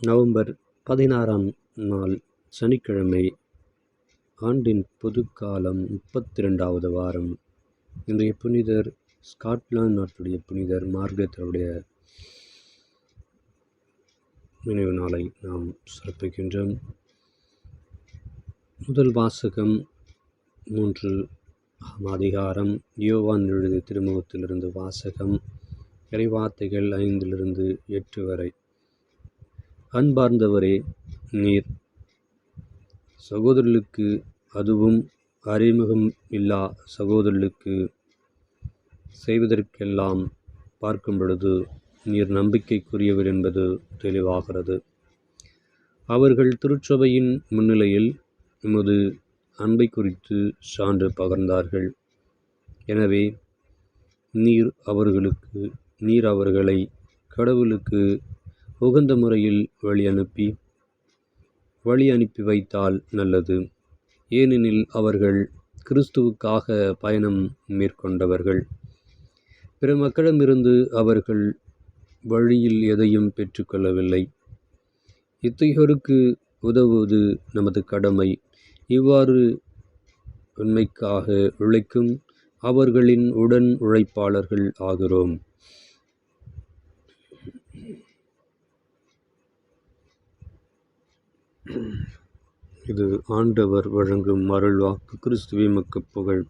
November 16ஆம் நாள் சனிக்கிழமை, ஆண்டின் பொதுக்காலம் 32வது வாரம். இன்றைய புனிதர் ஸ்காட்லாந்து நாட்டுடைய புனிதர் மார்கரெத் அவருடைய நினைவு நாளை நாம் சிறப்பிக்கின்றோம். முதல் வாசகம் 3ஆம் அதிகாரம், யோவான் எழுதிய திருமுகத்திலிருந்து வாசகம். இறைவார்த்தைகள் 5-8 வரை. அன்பார்ந்தவரே, நீர் சகோதரர்களுக்கு, அதுவும் அறிமுகம் இல்லா சகோதரர்களுக்கு செய்வதற்கெல்லாம் பார்க்கும் பொழுது நீர் நம்பிக்கைக்குரியவர் என்பது தெளிவாகிறது. அவர்கள் திருச்சபையின் முன்னிலையில் உமது அன்பை குறித்து சான்று பகர்ந்தார்கள். எனவே நீர் அவர்களை கடவுளுக்கு உகந்த முறையில் வழி அனுப்பி வைத்தால் நல்லது. ஏனெனில் அவர்கள் கிறிஸ்துவுக்காக பயணம் மேற்கொண்டவர்கள். பிற மக்களிடமிருந்து அவர்கள் வழியில் எதையும் பெற்றுக்கொள்ளவில்லை. இத்தகையோருக்கு உதவுவது நமது கடமை. இவ்வாறு உண்மைக்காக உழைக்கும் அவர்களின் உடன் உழைப்பாளர்கள் ஆகிறோம். இது ஆண்டவர் வழங்கும் அருள்வாக்கு. கிறிஸ்துவே உமக்கு புகழ்.